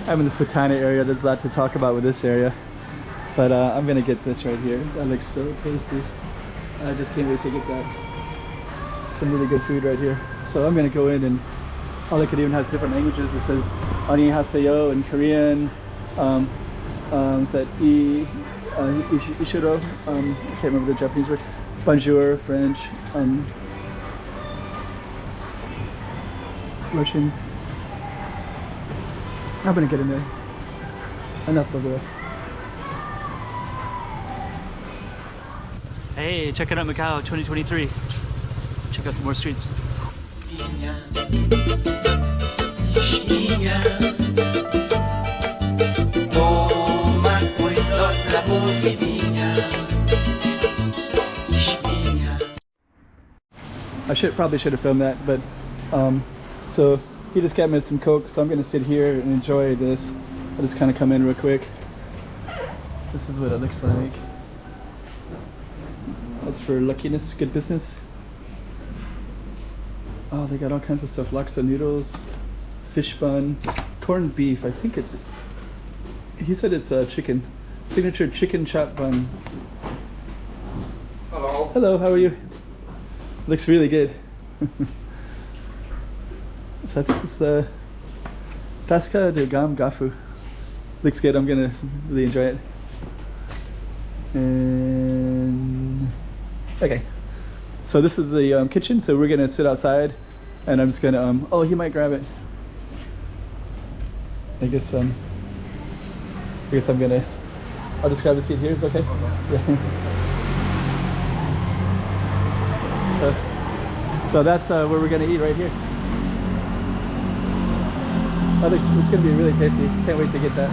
I'm in this Patane area. There's a lot to talk about with this area. But I'm gonna get this right here. That looks so tasty. I just can't wait to get that. Some really good food right here. So I'm gonna go in, and all it even has different languages. It says "Annyeonghaseyo" in Korean. It's that Ishiro. I can't remember the Japanese word. Bonjour, French. Russian. I'm gonna get in there. Enough of the rest. Hey, checking out Macau 2023. Check out some more streets. I probably should have filmed that, but so he just got me some Coke, so I'm gonna sit here and enjoy this. I'll just kind of come in real quick. This is what it looks like. That's for luckiness, good business. Oh, they got all kinds of stuff. Laksa noodles, fish bun, corned beef. I think it's, he said it's chicken. Signature chicken chop bun. Hello. Hello, how are you? Looks really good. So I think it's the Tasca de Garfo. Looks good. I'm gonna really enjoy it. And okay, so this is the kitchen. So we're gonna sit outside, and I'm just gonna oh, he might grab it. I guess I'm gonna. I'll just grab a seat here. Is okay? Yeah. So that's where we're gonna eat right here. It's gonna be really tasty. Can't wait to get that.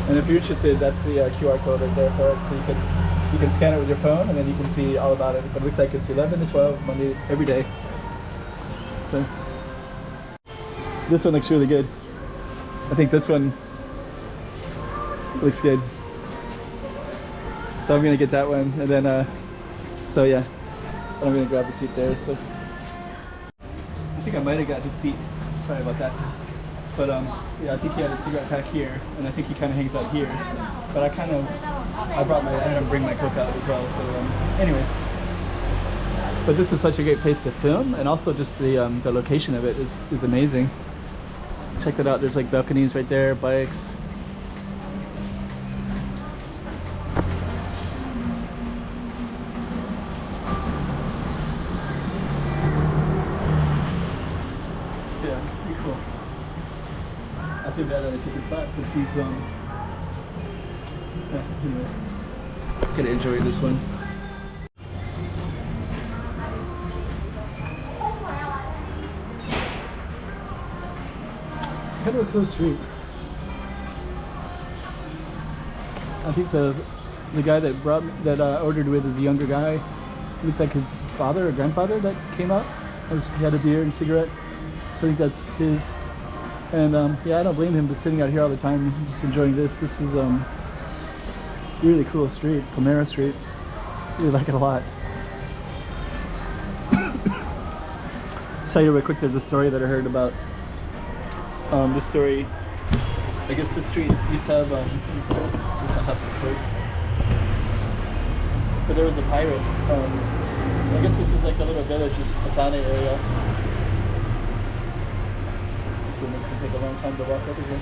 And if you're interested, that's the QR code right there for it. So you can scan it with your phone, and then you can see all about it. But it looks like it's 11 to 12 Monday every day. So this one looks really good. I think this one looks good. So I'm gonna get that one, and then so yeah, I'm gonna grab the seat there. So I think I might have got his seat. Sorry about that. But yeah, I think he had a cigarette pack here, and I think he kind of hangs out here. But I didn't bring my Coke out as well. So anyways, but this is such a great place to film, and also just the location of it is amazing. Check it out. There's like balconies right there, bikes. I think that I took his spot because he's yeah, anyways, gonna enjoy this one. Kind of a cool street. I think the guy that ordered with is a younger guy. Looks like his father or grandfather that came out. He had a beer and cigarette, so I think that's his. And yeah, I don't blame him for sitting out here all the time, just enjoying this. This is really cool street, Palmeira Street. Really like it a lot. Tell you real quick, there's a story that I heard about. This story, I guess this street used to have this on top of the coat. But there was a pirate. I guess this is like a little village, this Patane area. So it's gonna take a long time to walk over here.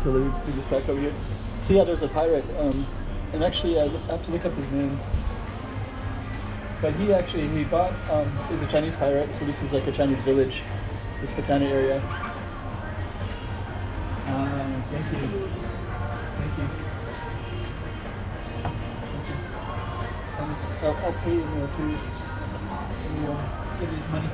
So we just back over here. So yeah, there's a pirate, and actually I have to look up his name. But he bought, he's a Chinese pirate, so this is like a Chinese village, this Patane area. Thank you. Thank you. I'll pay you to give you money.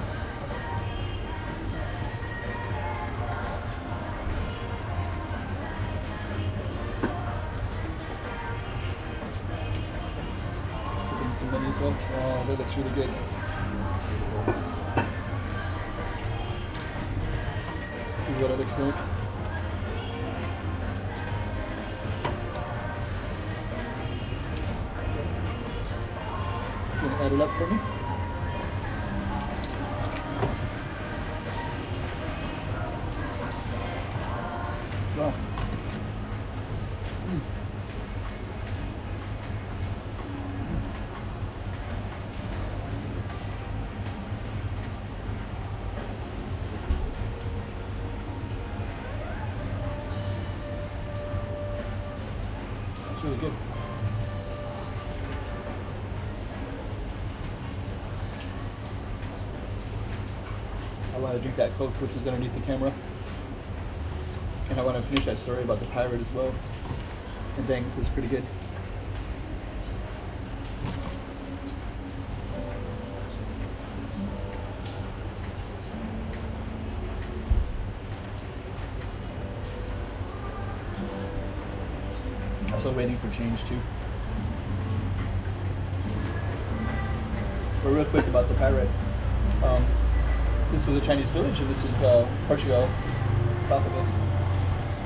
Money as well. Oh, that looks really good. is what it looks like. You gonna add it up for me? Wow. That's really good. I want to drink that Coke, which is underneath the camera. And I want to finish that story about the pirate as well. And things, it's pretty good. Also waiting for change too. But real quick about the pirate. This was a Chinese village, and this is Portugal, south of us.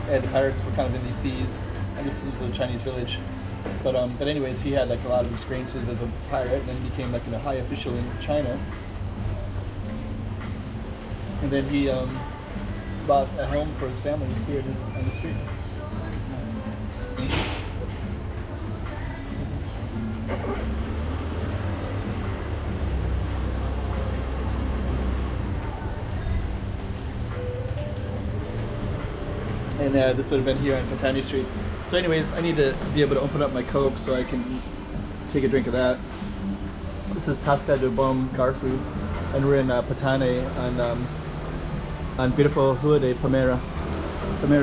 And the pirates were kind of in these seas, and this was the Chinese village. But anyways, he had like a lot of experiences as a pirate, and then became like a high official in China. And then he bought a home for his family here on the street. And this would have been here on Patane Street. So anyways, I need to be able to open up my Coke so I can take a drink of that. This is Tasca de Garfo, and we're in Patane on beautiful Rua de Palmeira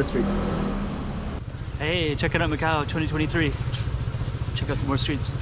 Street. Hey, checking out Macau 2023. Check out some more streets.